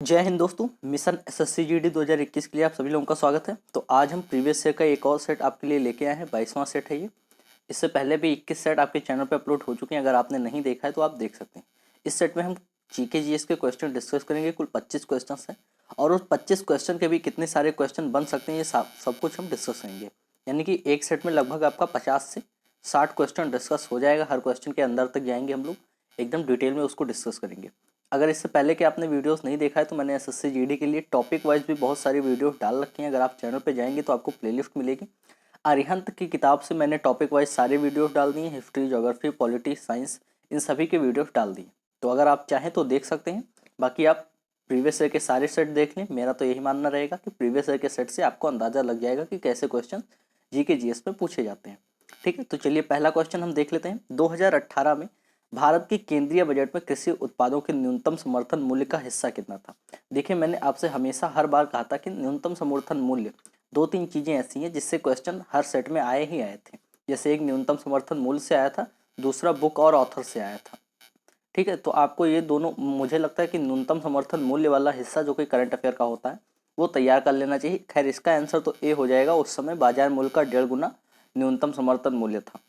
जय हिंद दोस्तों। Mission SSC GD 2021 के लिए आप सभी लोगों का स्वागत है। तो आज हम प्रीवियस ईयर का एक और सेट आपके लिए लेके आए हैं। 22वां सेट है ये। इससे पहले भी 21 सेट आपके चैनल पे अपलोड हो चुके हैं। अगर आपने नहीं देखा है तो आप देख सकते हैं। इस सेट में हम जीके जीएस के क्वेश्चन डिस्कस करेंगे। कुल 25 क्वेश्चन हैं और उस 25 क्वेश्चन के भी कितने सारे क्वेश्चन बन सकते हैं ये सब कुछ हम डिस्कस करेंगे। यानी कि एक सेट में लगभग आपका 50 से 60 क्वेश्चन डिस्कस हो जाएगा। हर क्वेश्चन के अंदर तक जाएंगे हम लोग, एकदम डिटेल में उसको डिस्कस करेंगे। अगर इससे पहले कि आपने वीडियोस नहीं देखा है तो मैंने एसएससी जीडी के लिए टॉपिक वाइज भी बहुत सारी वीडियोस डाल रखी हैं। अगर आप चैनल पे जाएंगे तो आपको प्लेलिस्ट मिलेगी। अरिहंत की किताब से मैंने टॉपिक वाइज सारे वीडियोस डाल दिए हैं। हिस्ट्री, ज्योग्राफी, पॉलिटी, साइंस, इन सभी के वीडियोस डाल दिए। तो अगर आप चाहें तो देख सकते हैं। बाकी आप प्रीवियस ईयर के सारे सेट देख लें। मेरा तो यही मानना रहेगा कि प्रीवियस ईयर के सेट से आपको अंदाजा लग जाएगा कि कैसे क्वेश्चन जीके जीएस में पूछे जाते हैं। ठीक है, तो चलिए पहला क्वेश्चन हम देख लेते हैं। 2018 में भारत के केंद्रीय बजट में कृषि उत्पादों के न्यूनतम समर्थन मूल्य का हिस्सा कितना था। देखिए, मैंने आपसे हमेशा हर बार कहा था कि न्यूनतम समर्थन मूल्य दो तीन चीजें ऐसी हैं जिससे क्वेश्चन हर सेट में आए ही आए थे। जैसे एक न्यूनतम समर्थन मूल्य से आया था, दूसरा बुक और ऑथर से आया था। ठीक है, तो आपको ये दोनों, मुझे लगता है कि न्यूनतम समर्थन मूल्य वाला हिस्सा जो कि करंट अफेयर का होता है वो तैयार कर लेना चाहिए। खैर, इसका आंसर तो ए हो जाएगा। उस समय बाजार मूल्य का 1.5 गुना न्यूनतम समर्थन मूल्य था।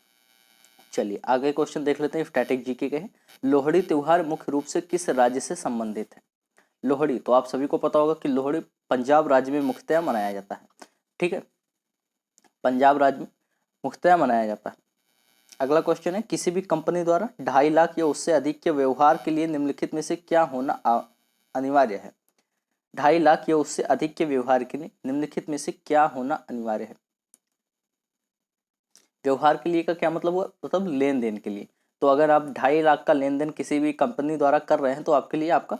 चलिए आगे क्वेश्चन देख लेते हैं। स्टैटिक जीके के हैं। लोहड़ी त्योहार मुख्य रूप से किस राज्य से संबंधित है। लोहड़ी तो आप सभी को पता होगा कि लोहड़ी पंजाब राज्य में मुख्यतः मनाया जाता है। ठीक है, पंजाब राज्य में मुख्यतः मनाया जाता है। अगला क्वेश्चन है, किसी भी कंपनी द्वारा 2.5 लाख या उससे अधिक के व्यवहार के लिए निम्नलिखित में से क्या होना अनिवार्य है। 2.5 लाख या उससे अधिक के व्यवहार के लिए निम्नलिखित में से क्या होना अनिवार्य है। व्यवहार के लिए का क्या मतलब हुआ, मतलब लेन देन के लिए। तो अगर आप 2.5 लाख का लेन देन किसी भी कंपनी द्वारा कर रहे हैं तो आपके लिए आपका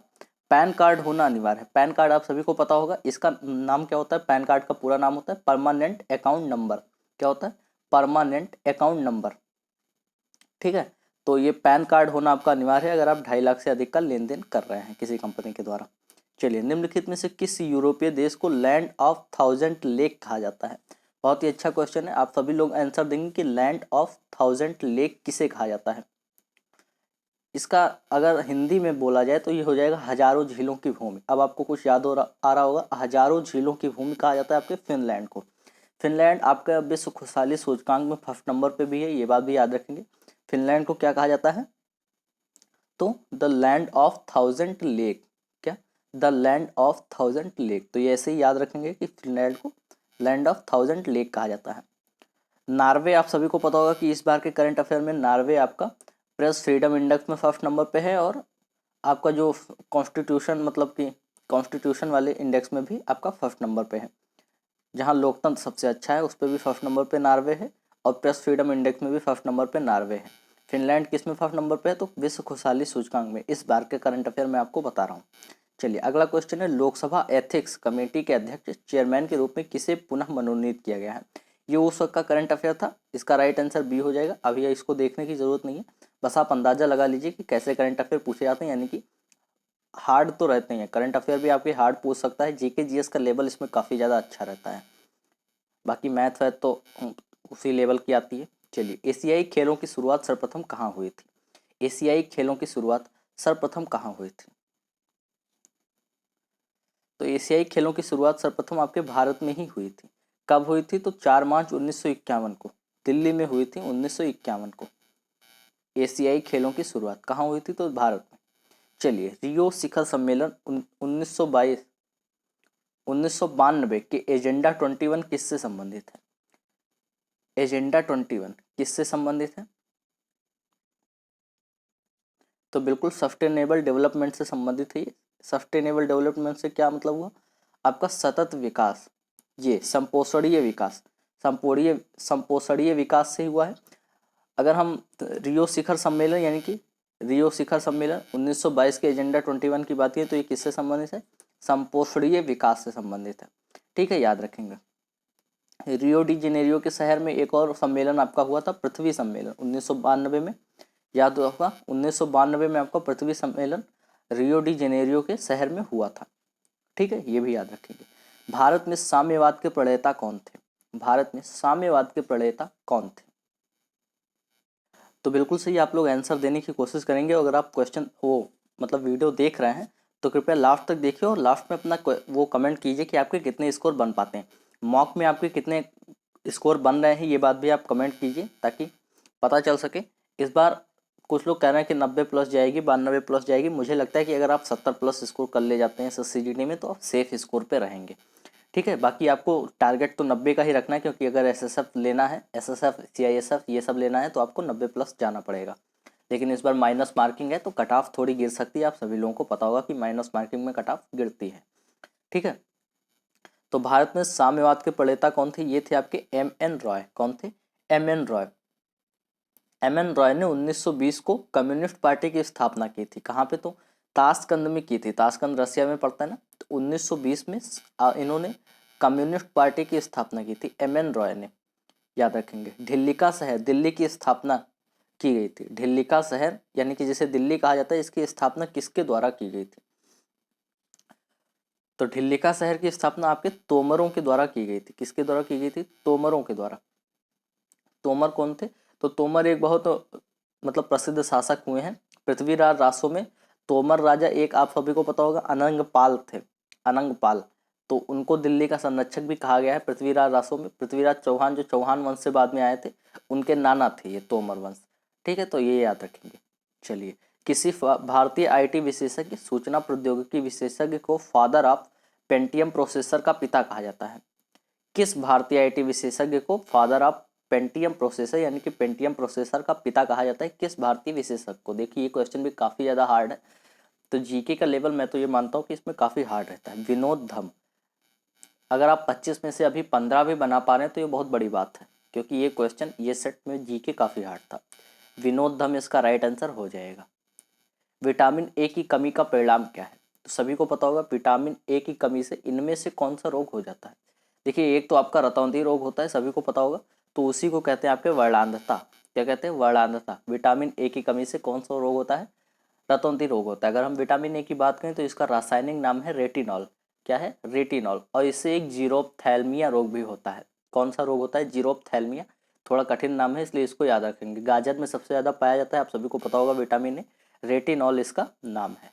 पैन कार्ड होना अनिवार्य है। पैन कार्ड आप सभी को पता होगा। इसका नाम क्या होता है, पैन कार्ड का पूरा नाम होता है परमानेंट अकाउंट नंबर। क्या होता है, परमानेंट अकाउंट नंबर। ठीक है, तो ये पैन कार्ड होना आपका अनिवार्य है अगर आप 2.5 लाख से अधिक का लेन देन कर रहे हैं किसी कंपनी के द्वारा। चलिए, निम्नलिखित में से किस यूरोपीय देश को लैंड ऑफ 1000 लेक कहा जाता है। बहुत ही अच्छा क्वेश्चन है। आप सभी लोग आंसर देंगे कि लैंड ऑफ 1000 लेक किसे कहा जाता है। इसका अगर हिंदी में बोला जाए तो ये हो जाएगा हजारों झीलों की भूमि। अब आपको कुछ याद आ रहा होगा। हजारों झीलों की भूमि कहा जाता है आपके फिनलैंड को। फिनलैंड आपका विश्व खुशहाली सूचकांक में फर्स्ट नंबर पे भी है, ये बात भी याद रखेंगे। फिनलैंड को क्या कहा जाता है, तो द लैंड ऑफ 1000 लेक। क्या, द लैंड ऑफ 1000 लेक। तो ये ऐसे ही याद रखेंगे कि फिनलैंड को लैंड ऑफ 1000 लेक कहा जाता है। नॉर्वे, आप सभी को पता होगा कि इस बार के करंट अफेयर में नॉर्वे आपका प्रेस फ्रीडम इंडेक्स में फर्स्ट नंबर पे है और आपका जो कॉन्स्टिट्यूशन, मतलब कि कॉन्स्टिट्यूशन वाले इंडेक्स में भी आपका फर्स्ट नंबर पे है। जहां लोकतंत्र सबसे अच्छा है उस पर भी फर्स्ट नंबर पे नॉर्वे है और प्रेस फ्रीडम इंडेक्स में भी फर्स्ट नंबर पे नॉर्वे है। फिनलैंड किस में फर्स्ट नंबर पे है, तो विश्व खुशहाली सूचकांक में। इस बार के करंट अफेयर में आपको बता रहा हूँ। चलिए अगला क्वेश्चन है, लोकसभा एथिक्स कमेटी के अध्यक्ष चेयरमैन के रूप में किसे पुनः मनोनीत किया गया है। ये उस वक्त का करंट अफेयर था। इसका राइट आंसर बी हो जाएगा। अभी इसको देखने की जरूरत नहीं है, बस आप अंदाजा लगा लीजिए कि कैसे करंट अफेयर पूछे जाते हैं। यानी कि हार्ड तो रहते हैं, करंट अफेयर भी आपके हार्ड पूछ सकता है। जीके जीएस का लेवल इसमें काफ़ी ज़्यादा अच्छा रहता है। बाकी मैथ वैथ तो उसी लेवल की आती है। चलिए, एशियाई खेलों की शुरुआत सर्वप्रथम कहाँ हुई थी। एशियाई खेलों की शुरुआत सर्वप्रथम कहाँ हुई थी। तो एशियाई खेलों की शुरुआत सर्वप्रथम आपके भारत में ही हुई थी। कब हुई थी, तो 4 मार्च 1951 को दिल्ली में हुई थी। 1951 को एशियाई खेलों की शुरुआत कहाँ हुई थी, तो भारत में। चलिए, रियो शिखर सम्मेलन 1922 1992 के एजेंडा 21 किससे संबंधित है। एजेंडा 21 किससे संबंधित है, तो बिल्कुल सस्टेनेबल डेवलपमेंट से संबंधित है। ये सस्टेनेबल डेवलपमेंट से क्या मतलब हुआ, आपका सतत विकास, ये संपोषणीय विकास, संपोषणीय विकास से हुआ है। अगर हम रियो शिखर सम्मेलन, यानी कि रियो शिखर सम्मेलन 1922 के एजेंडा 21 की बात करें तो ये किससे संबंधित है, संपोषणीय विकास से संबंधित है। ठीक है, याद रखेंगे। रियो डी जेनेरियो के शहर में एक और सम्मेलन आपका हुआ था, पृथ्वी सम्मेलन 1992 में। याद होगा 1992 में आपका पृथ्वी सम्मेलन रियो डी जेनेरियो के शहर में हुआ था। ठीक है, ये भी याद रखेंगे। भारत में साम्यवाद के प्रणेता कौन थे। भारत में साम्यवाद के प्रणेता कौन थे। तो बिल्कुल सही, आप लोग आंसर देने की कोशिश करेंगे। अगर आप क्वेश्चन वो मतलब वीडियो देख रहे हैं तो कृपया लास्ट तक देखिए और लास्ट में अपना वो कमेंट कीजिए कि आपके कितने स्कोर बन पाते हैं, मॉक में आपके कितने स्कोर बन रहे हैं, ये बात भी आप कमेंट कीजिए ताकि पता चल सके। इस बार कुछ लोग कह रहे हैं कि 90 प्लस जाएगी, 92 प्लस जाएगी। मुझे लगता है कि अगर आप 70 प्लस स्कोर कर ले जाते हैं SSCGD में तो आप सेफ स्कोर पे रहेंगे। ठीक है, बाकी आपको टारगेट तो 90 का ही रखना है, क्योंकि अगर SSF लेना है, SSF CISF ये सब लेना है तो आपको 90 प्लस जाना पड़ेगा। लेकिन इस बार माइनस मार्किंग है तो कट ऑफ थोड़ी गिर सकती है। आप सभी लोगों को पता होगा कि माइनस मार्किंग में कट ऑफ गिरती है। ठीक है, तो भारत में साम्यवाद के प्रणेता कौन थे? ये थे आपके MN रॉय। कौन थे? MN रॉय। MN रॉय ने 1920 को कम्युनिस्ट पार्टी की स्थापना की थी। कहाँ पे? तो ताशकंद में की थी। ताशकंद रसिया में पड़ता है ना। तो 1920 में इन्होंने कम्युनिस्ट पार्टी की स्थापना की थी MN रॉय ने, याद रखेंगे। ढिल्लिका शहर, दिल्ली की स्थापना की गई थी। ढिल्लिका शहर यानी कि जिसे दिल्ली कहा जाता है, इसकी स्थापना किसके द्वारा की गई थी? तो ढिल्लिका शहर की स्थापना आपके तोमरों के द्वारा की गई थी। किसके द्वारा की गई थी? तोमरों के द्वारा। तोमर कौन थे? तो तोमर एक बहुत मतलब प्रसिद्ध शासक हुए हैं पृथ्वीराज रासो में। तोमर राजा एक आप सभी को पता होगा अनंगपाल थे। अनंगपाल, तो उनको दिल्ली का संरक्षक भी कहा गया है पृथ्वीराज रासो में। पृथ्वीराज चौहान जो चौहान वंश से बाद में आए थे, उनके नाना थे ये तोमर वंश। ठीक है, तो ये याद रखेंगे। चलिए, किसी भारतीय IT विशेषज्ञ, सूचना प्रौद्योगिकी विशेषज्ञ को फादर ऑफ पेंटियम प्रोसेसर का पिता कहा जाता है? किस भारतीय IT विशेषज्ञ को फादर ऑफ पेंटियम प्रोसेसर यानी कि पेंटियम प्रोसेसर का पिता कहा जाता है? किस भारतीय विशेषज्ञ को? देखिए ये क्वेश्चन भी काफ़ी ज़्यादा हार्ड है, तो जीके का लेवल मैं तो ये मानता हूँ कि इसमें काफ़ी हार्ड रहता है। विनोद धम। अगर आप 25 में से अभी 15 भी बना पा रहे हैं तो ये बहुत बड़ी बात है, क्योंकि ये क्वेश्चन ये सेट में जीके काफ़ी हार्ड था। विनोद धम इसका राइट आंसर हो जाएगा। विटामिन ए की कमी का परिणाम क्या है? तो सभी को पता होगा विटामिन ए की कमी से इनमें से कौन सा रोग हो जाता है? देखिए, एक तो आपका रतौंधी रोग होता है, सभी को पता होगा, तो उसी को कहते हैं आपके वर्णांधता। क्या कहते हैं? वर्णांधता। विटामिन ए की कमी से कौन सा रोग होता है? रतौंधी रोग होता है। अगर हम विटामिन ए की बात करें तो इसका रासायनिक नाम है रेटिनॉल। क्या है? रेटिनॉल। और इससे एक जीरोप्थैल्मिया रोग भी होता है। कौन सा रोग होता है? जीरोप्थैल्मिया। थोड़ा कठिन नाम है इसलिए इसको याद रखेंगे। गाजर में सबसे ज़्यादा पाया जाता है, आप सभी को पता होगा विटामिन ए। रेटिनॉल इसका नाम है।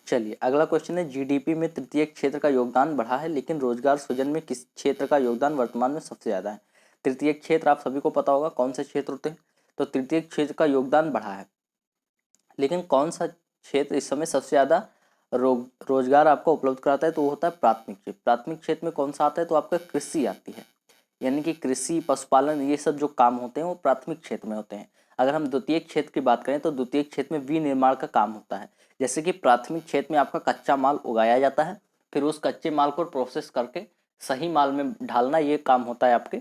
चलिए, अगला क्वेश्चन है, जीडीपी में तृतीय क्षेत्र का योगदान बढ़ा है, लेकिन रोजगार सृजन में किस क्षेत्र का योगदान वर्तमान में सबसे ज़्यादा है? तृतीय क्षेत्र आप सभी को पता होगा कौन से क्षेत्र होते हैं। तो तृतीय क्षेत्र का योगदान बढ़ा है, लेकिन कौन सा क्षेत्र इस समय सबसे ज़्यादा रोजगार आपको उपलब्ध कराता है? तो वो होता है प्राथमिक क्षेत्र। प्राथमिक क्षेत्र में कौन सा आता है? तो आपका कृषि आती है, यानी कि कृषि, पशुपालन, ये सब जो काम होते हैं वो प्राथमिक क्षेत्र में होते हैं। अगर हम द्वितीय क्षेत्र की बात करें तो द्वितीय क्षेत्र में विनिर्माण का काम होता है। जैसे कि प्राथमिक क्षेत्र में आपका कच्चा माल उगाया जाता है, फिर उस कच्चे माल को प्रोसेस करके सही माल में ढालना, ये काम होता है आपके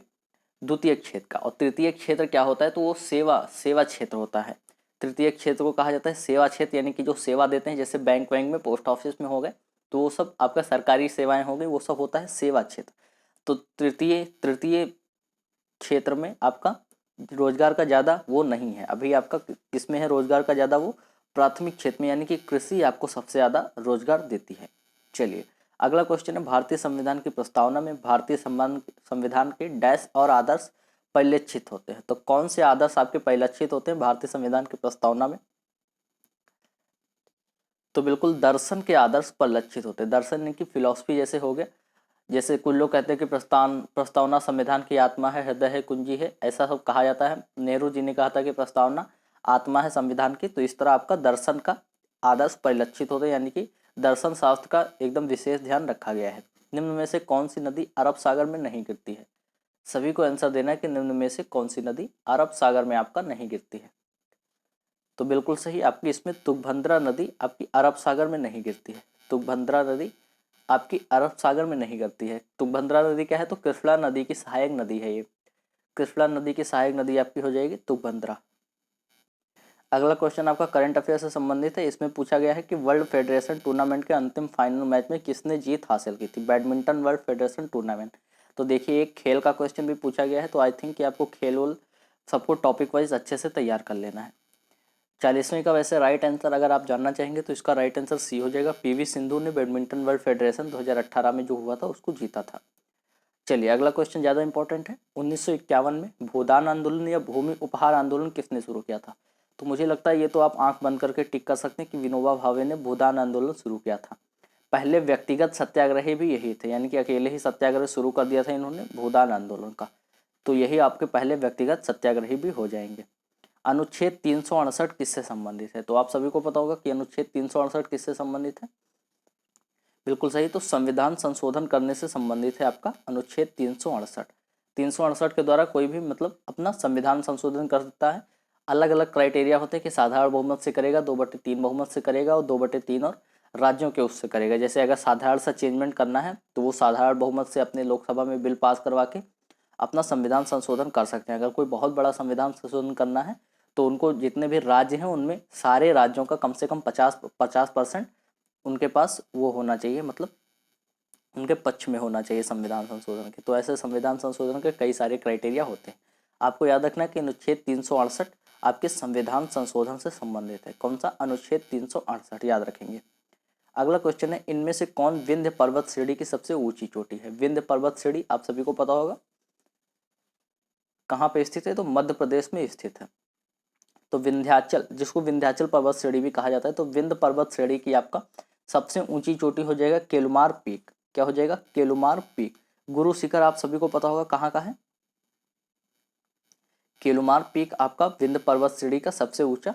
द्वितीय क्षेत्र का। और तृतीय क्षेत्र क्या होता है? तो वो सेवा सेवा क्षेत्र होता है। तृतीय क्षेत्र को कहा जाता है सेवा क्षेत्र, यानी कि जो सेवा देते हैं, जैसे बैंक वैंक में, पोस्ट ऑफिस में हो गए, तो वो सब आपका सरकारी सेवाएं हो गई, वो सब होता है सेवा क्षेत्र। तो तृतीय तृतीय क्षेत्र में आपका रोजगार का ज़्यादा वो नहीं है। अभी आपका किसमें है रोजगार का ज़्यादा? वो प्राथमिक क्षेत्र में, यानी कि कृषि आपको सबसे ज़्यादा रोजगार देती है। चलिए, अगला क्वेश्चन है, भारतीय संविधान की प्रस्तावना में भारतीय संविधान के डैश और आदर्श परिलक्षित होते हैं। तो कौन से आदर्श आपके परिलक्षित होते हैं भारतीय संविधान की प्रस्तावना में? तो बिल्कुल दर्शन के आदर्श परिलक्षित होते हैं। दर्शन यानी कि फिलॉसफी जैसे हो गया, जैसे कुछ लोग कहते हैं कि प्रस्तावना संविधान की आत्मा है, हृदय है, कुंजी है, ऐसा सब कहा जाता है। नेहरू जी ने कहा था कि प्रस्तावना आत्मा है संविधान की। तो इस तरह आपका दर्शन का आदर्श परिलक्षित होते हैं, यानी कि दर्शन शास्त्र का एकदम विशेष ध्यान रखा गया है। निम्न में से कौन सी नदी अरब सागर में नहीं गिरती है? सभी को आंसर देना है कि निम्न में से कौन सी नदी अरब सागर में आपका नहीं गिरती है। तो बिल्कुल सही, आपकी इसमें तुंगभद्रा नदी आपकी अरब सागर में नहीं गिरती है। तुंगभद्रा नदी आपकी अरब सागर में नहीं गिरती है। तुंगभद्रा नदी क्या है? तो कृष्णा नदी की सहायक नदी है ये। कृष्णा नदी की सहायक नदी आपकी हो जाएगी तुंगभद्रा। अगला क्वेश्चन आपका करंट अफेयर से संबंधित है। इसमें पूछा गया है कि वर्ल्ड फेडरेशन टूर्नामेंट के अंतिम फाइनल मैच में किसने जीत हासिल की थी? Badminton world federation tournament. तो देखिए, एक खेल का क्वेश्चन भी पूछा गया है, तो आई थिंक कि आपको खेल वोल सबको टॉपिक वाइज अच्छे से तैयार कर लेना है। 40वें का वैसे राइट आंसर अगर आप जानना चाहेंगे तो इसका राइट आंसर सी हो जाएगा। पीवी सिंधु ने बैडमिंटन वर्ल्ड फेडरेशन 2018 में जो हुआ था उसको जीता था। चलिए, अगला क्वेश्चन ज़्यादा इंपॉर्टेंट है। 1951 में भूदान आंदोलन या भूमि उपहार आंदोलन किसने शुरू किया था? तो मुझे लगता है ये तो आप आंख बंद करके टिक कर सकते हैं कि विनोबा भावे ने भूदान आंदोलन शुरू किया था। पहले व्यक्तिगत सत्याग्रही भी यही थे, यानी कि अकेले ही सत्याग्रह शुरू कर दिया था इन्होंने भूदान आंदोलन का। तो यही आपके पहले व्यक्तिगत सत्याग्रही भी हो जाएंगे। अनुच्छेद 368 किससे संबंधित है? तो आप सभी को पता होगा कि अनुच्छेद 368 किससे संबंधित है। बिल्कुल सही, तो संविधान संशोधन करने से संबंधित है आपका अनुच्छेद 368। 368 के द्वारा कोई भी मतलब अपना संविधान संशोधन कर सकता है। अलग अलग क्राइटेरिया होते हैं कि साधारण बहुमत से करेगा, 2/3 बहुमत से करेगा और 2/3 और राज्यों के उससे करेगा। जैसे अगर साधारण सा चेंजमेंट करना है तो वो साधारण बहुमत से अपने लोकसभा में बिल पास करवा के अपना संविधान संशोधन कर सकते हैं। अगर कोई बहुत बड़ा संविधान संशोधन करना है तो उनको जितने भी राज्य हैं उनमें सारे राज्यों का कम से कम 50% उनके पास वो होना चाहिए, मतलब उनके पक्ष में होना चाहिए संविधान संशोधन के। तो ऐसे संविधान संशोधन के कई सारे क्राइटेरिया होते हैं। आपको याद रखना है कि अनुच्छेद 368 आपके संविधान संशोधन से संबंधित है। कौन सा? अनुच्छेद 368 याद रखेंगे। अगला क्वेश्चन है, इनमें से कौन विंध्य पर्वत श्रेणी की सबसे ऊंची चोटी है? विंध्य पर्वत श्रेणी आप सभी को पता होगा कहाँ पे स्थित है, तो मध्य प्रदेश में स्थित है। तो विंध्याचल, जिसको विंध्याचल पर्वत श्रेणी भी कहा जाता है, तो विंध्य पर्वत श्रेणी की आपका सबसे ऊंची चोटी हो जाएगा केलुमार पीक। क्या हो जाएगा? केलुमार पीक। गुरु शिखर आप सभी को पता होगा कहाँ का है। केलुमार पीक आपका विंध्य पर्वत श्रेणी का सबसे ऊंचा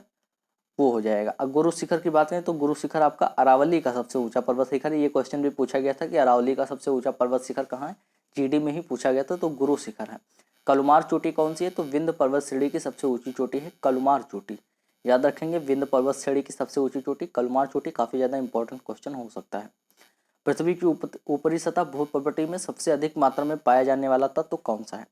वो हो जाएगा। अब गुरु शिखर की बात करें तो गुरु शिखर आपका अरावली का सबसे ऊंचा पर्वत शिखर है। ये क्वेश्चन भी पूछा गया था कि अरावली का सबसे ऊंचा पर्वत शिखर कहाँ है, जीडी में ही पूछा गया था, तो गुरु शिखर है। कलुमार चोटी कौन सी है? तो विंध्य पर्वत श्रेणी की सबसे ऊंची चोटी है कलुमार चोटी। याद रखेंगे, विंध्य पर्वत श्रेणी की सबसे ऊंची चोटी कलुमार चोटी। काफी ज्यादा इंपॉर्टेंट क्वेश्चन हो सकता है। पृथ्वी की ऊपरी सतह भूप्रपटी में सबसे अधिक मात्रा में पाया जाने वाला तत्व कौन सा है?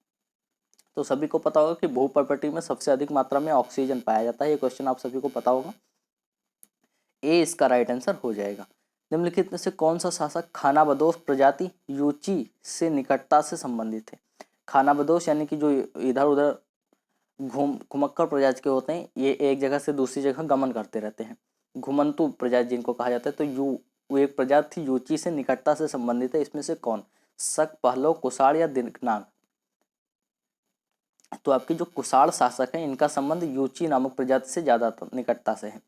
तो सभी को पता होगा कि भूप्रपटी में सबसे अधिक मात्रा में ऑक्सीजन पाया जाता है। ये क्वेश्चन आप सभी को पता होगा। ए इसका राइट आंसर हो जाएगा। निम्नलिखित में से कौन सा शासक खानाबदोश प्रजाति यूची से निकटता से संबंधित है? खानाबदोश यानी कि जो इधर उधर घुमक्कड़ प्रजाति के होते हैं, ये एक जगह से दूसरी जगह गमन करते रहते हैं, घुमंतु प्रजाति जिनको कहा जाता है। तो वो एक प्रजाति यूची से निकटता से संबंधित है। इसमें से कौन? शक, पहलव, कुषाण या दिंगनाग? तो आपके जो कुषाण शासक हैं इनका संबंध यूची नामक प्रजाति से ज्यादा निकटता से है।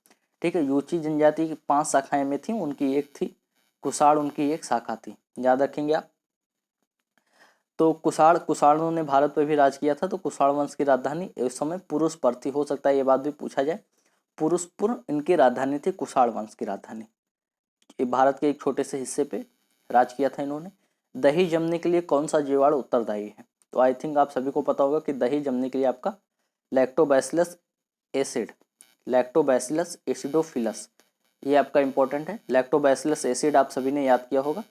ठीक है, यूची जनजाति की 5 शाखाएं में थी, उनकी एक थी कुषाण, उनकी एक शाखा थी। याद रखेंगे आप। तो कुषाणों ने भारत पर भी राज किया था। तो कुषाण वंश की राजधानी उस समय पुरुषपुर थी। हो सकता है ये बात भी पूछा जाए। पुरुषपुर इनकी राजधानी थी, कुषाण वंश की राजधानी। ये भारत के एक छोटे से हिस्से पे राज किया था इन्होंने। दही जमने के लिए कौन सा जीवाणु उत्तरदायी है? तो आई थिंक आप सभी को पता होगा कि दही जमने के लिए आपका लैक्टोबैसिलस एसिड, लैक्टोबैसिलस एसिडोफिलस, ये आपका इंपॉर्टेंट है। लैक्टोबैसिलस एसिड आप सभी ने याद किया होगा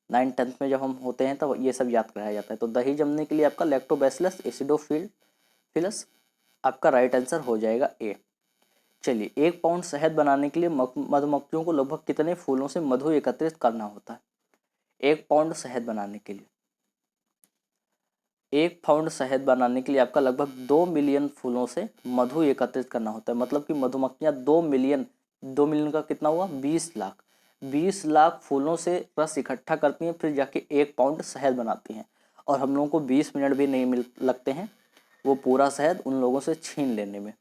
9th-10th में जब हम होते हैं तब ये सब याद कराया जाता है। तो दही जमने के लिए आपका लैक्टोबैसिलस एसिडोफिलस आपका राइट आंसर हो जाएगा ए। चलिए, 1 पाउंड शहद बनाने के लिए मधुमक्खियों को लगभग कितने फूलों से मधु एकत्रित करना होता है? 1 पाउंड शहद बनाने के लिए 1 पाउंड शहद बनाने के लिए आपका लगभग 2 मिलियन फूलों से मधु एकत्रित करना होता है। मतलब कि मधुमक्खियां 2 मिलियन का कितना हुआ? 20 लाख फूलों से रस इकट्ठा करती हैं, फिर जाके 1 पाउंड शहद बनाती हैं। और हम लोगों को 20 मिनट भी नहीं लगते हैं वो पूरा शहद उन लोगों से छीन लेने में।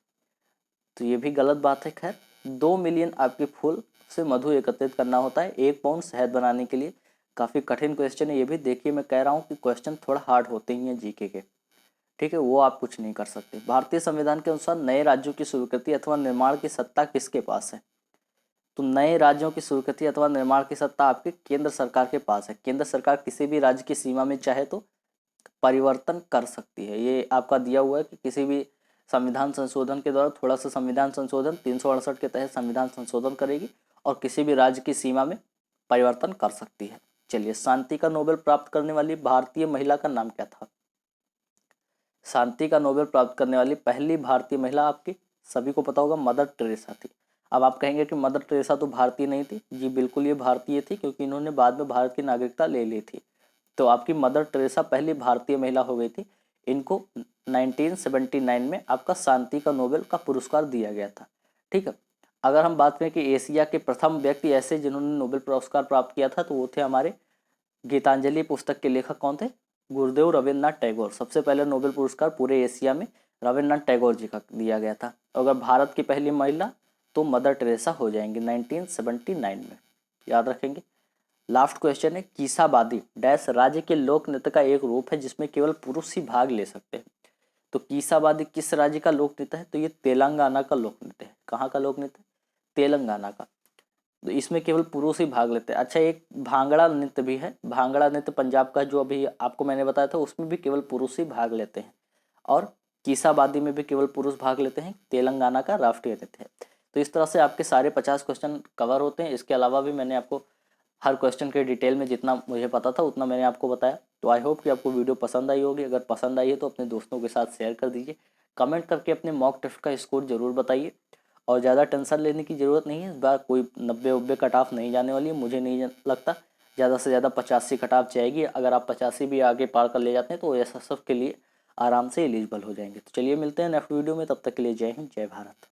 तो ये भी गलत बात है। खैर, 2 मिलियन आपके फूल से मधु एकत्रित करना होता है 1 पाउंड शहद बनाने के लिए। काफ़ी कठिन क्वेश्चन है ये भी। देखिए, मैं कह रहा हूँ कि क्वेश्चन थोड़ा हार्ड होते ही हैं जीके के। ठीक है, वो आप कुछ नहीं कर सकते। भारतीय संविधान के अनुसार नए राज्यों की स्वीकृति अथवा निर्माण की सत्ता किसके पास है? तो नए राज्यों की स्वीकृति अथवा निर्माण की सत्ता आपके केंद्र सरकार के पास है। केंद्र सरकार किसी भी राज्य की सीमा में चाहे तो परिवर्तन कर सकती है। ये आपका दिया हुआ है कि किसी भी संविधान संशोधन के द्वारा थोड़ा सा संविधान संशोधन 368 के तहत संविधान संशोधन करेगी और किसी भी राज्य की सीमा में परिवर्तन कर सकती है। चलिए, शांति का नोबेल प्राप्त करने वाली भारतीय महिला का नाम क्या था? शांति का नोबेल प्राप्त करने वाली पहली भारतीय महिला आपकी सभी को पता होगा मदर टेरेसा थी। अब आप कहेंगे कि मदर टेरेसा तो भारतीय नहीं थी। जी बिल्कुल, ये भारतीय थी क्योंकि इन्होंने बाद में भारत की नागरिकता ले ली थी। तो आपकी मदर टेरेसा पहली भारतीय महिला हो गई थी। इनको 1979 में आपका शांति का नोबेल का पुरस्कार दिया गया था। ठीक है, अगर हम बात करें कि एशिया के प्रथम व्यक्ति ऐसे जिन्होंने नोबेल पुरस्कार प्राप्त किया था तो वो थे हमारे गीतांजलि पुस्तक के लेखक। कौन थे? गुरुदेव रविन्द्रनाथ टैगोर। सबसे पहले नोबेल पुरस्कार पूरे एशिया में रविन्द्रनाथ टैगोर जी का दिया गया था। अगर भारत की पहली महिला तो मदर टेरेसा हो जाएंगी 1979 में, याद रखेंगे। लास्ट क्वेश्चन है, कीसाबादी डैश राज्य के लोक नृत्य का एक रूप है जिसमें केवल पुरुष ही भाग ले सकते हैं। तो कीसाबादी किस राज्य का लोक नृत्य है? तो ये तेलंगाना का लोक नृत्य है। कहाँ का लोक नृत्य? तेलंगाना का। तो इसमें केवल पुरुष ही भाग लेते हैं। अच्छा, एक भांगड़ा नृत्य भी है, भांगड़ा नृत्य पंजाब का जो अभी आपको मैंने बताया था, उसमें भी केवल पुरुष ही भाग लेते हैं। और कीसाबादी में भी केवल पुरुष भाग लेते हैं, तेलंगाना का राष्ट्रीय नृत्य है। तो इस तरह से आपके सारे 50 क्वेश्चन कवर होते हैं। इसके अलावा भी मैंने आपको हर क्वेश्चन के डिटेल में जितना मुझे पता था उतना मैंने आपको बताया। तो आई होप कि आपको वीडियो पसंद आई होगी। अगर पसंद आई है तो अपने दोस्तों के साथ शेयर कर दीजिए। कमेंट करके अपने मॉक टेस्ट का स्कोर जरूर बताइए। और ज़्यादा टेंशन लेने की ज़रूरत नहीं है, इस बार कोई 90-90 कट ऑफ नहीं जाने वाली है, मुझे नहीं लगता। ज़्यादा से ज़्यादा 85 कट ऑफ जाएगी। अगर आप 85 भी आगे पार कर ले जाते हैं तो एसएसएफ के लिए आराम से एलिजिबल हो जाएंगे। तो चलिए मिलते हैं नेक्स्ट वीडियो में, तब तक के लिए जय हिंद, जय भारत।